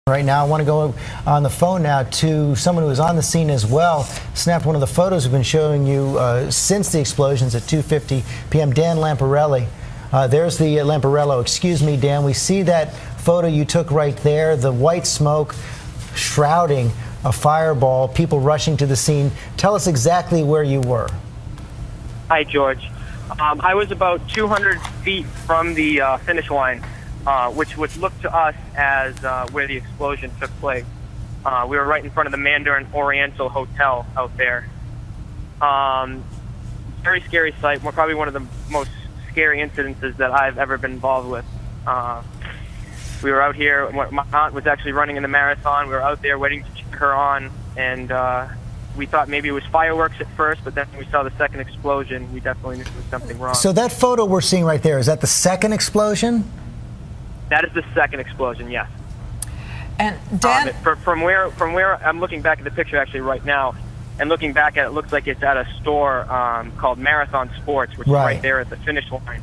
Right now, I want to go on the phone now to someone who was on the scene as well. Snapped one of the photos we've been showing you since the explosions at 2:50 p.m. Dan Lampariello. There's the Lampariello. Excuse me, Dan. We see that photo you took right there, the white smoke shrouding a fireball, people rushing to the scene. Tell us exactly where you were. Hi, George. I was about 200 feet from the finish line, which looked to us as where the explosion took place. We were right in front of the Mandarin Oriental Hotel out there. Very scary sight. Probably one of the most scary incidences that I've ever been involved with. We were out here. My aunt was actually running in the marathon. We were out there waiting to cheer her on, and we thought maybe it was fireworks at first, but then when we saw the second explosion, we definitely knew there was something wrong. So that photo we're seeing right there, is that the second explosion? That is the second explosion, yes. And Dan, from where I'm looking back at the picture actually right now, and looking back at it, looks like it's at a store called Marathon Sports, which is right there at the finish line.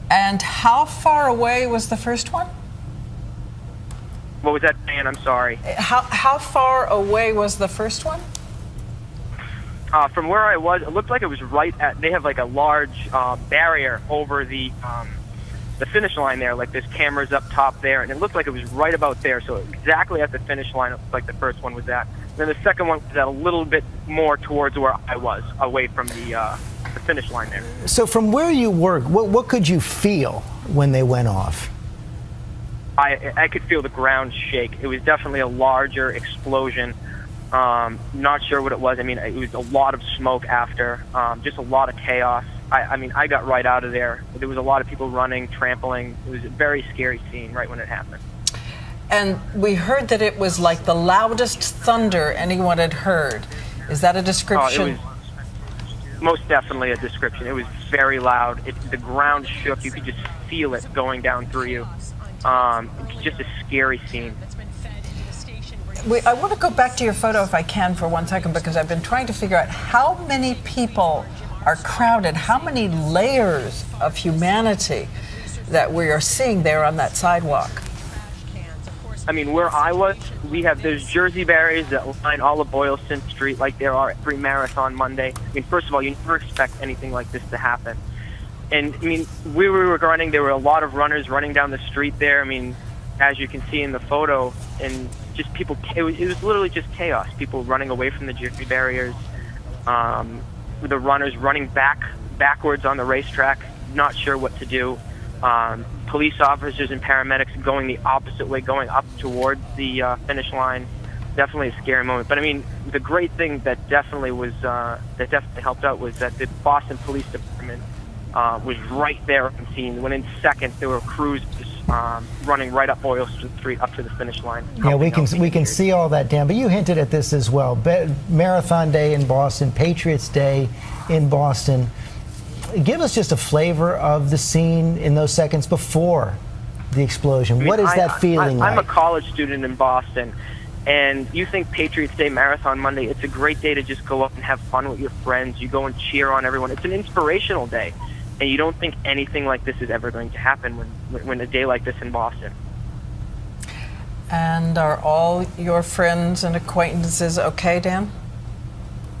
And how far away was the first one? What was that, Dan? I'm sorry. How far away was the first one? From where I was, it looked like it was right at. They have like a large barrier over the finish line there. Like there's cameras up top there, and it looked like it was right about there. So exactly at the finish line, it looked like the first one was at. Then the second one was at a little bit more towards where I was, away from the finish line there. So from where you were, what could you feel when they went off? I could feel the ground shake. It was definitely a larger explosion. Not sure what it was. I mean, it was a lot of smoke after, just a lot of chaos. I mean, I got right out of there. There was a lot of people running, trampling. It was a very scary scene right when it happened. And we heard that it was like the loudest thunder anyone had heard. Is that a description? It was most definitely a description. It was very loud. The ground shook. You could just feel it going down through you. Just a scary scene. I want to go back to your photo if I can for 1 second, because I've been trying to figure out how many people are crowded, how many layers of humanity that we are seeing there on that sidewalk. I mean, where I was, there's Jersey barriers that line all of Boylston Street like there are every Marathon Monday. I mean, first of all, you never expect anything like this to happen. And, I mean, we were running, there were a lot of runners running down the street there. I mean, as you can see in the photo, and just people, it was literally just chaos. People running away from the Jersey barriers, the runners running backwards on the racetrack, not sure what to do. Police officers and paramedics going the opposite way, going up towards the finish line. Definitely a scary moment. But I mean, the great thing that definitely helped out was that the Boston Police Department was right there on scene. Within seconds, there were crews running right up Boylston Street up to the finish line. Yeah, we can see all that, Dan. But you hinted at this as well. Marathon Day in Boston, Patriots Day in Boston. Give us just a flavor of the scene in those seconds before the explosion. I mean, what is that feeling like? I'm a college student in Boston, and you think Patriots Day, Marathon Monday, it's a great day to just go up and have fun with your friends. You go and cheer on everyone. It's an inspirational day, and you don't think anything like this is ever going to happen when a day like this in Boston. And are all your friends and acquaintances okay, Dan?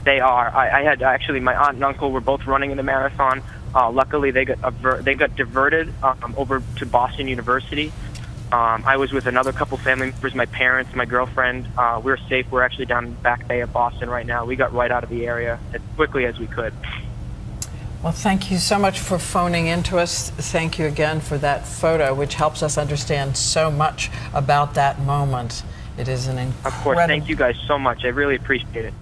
They are. I had actually, my aunt and uncle were both running in the marathon. Luckily, they got diverted over to Boston University. I was with another couple family members, my parents, my girlfriend. We're safe. We're actually down in the Back Bay of Boston right now. We got right out of the area as quickly as we could. Well, thank you so much for phoning in to us. Thank you again for that photo, which helps us understand so much about that moment. It is an incredible... Of course. Thank you guys so much. I really appreciate it.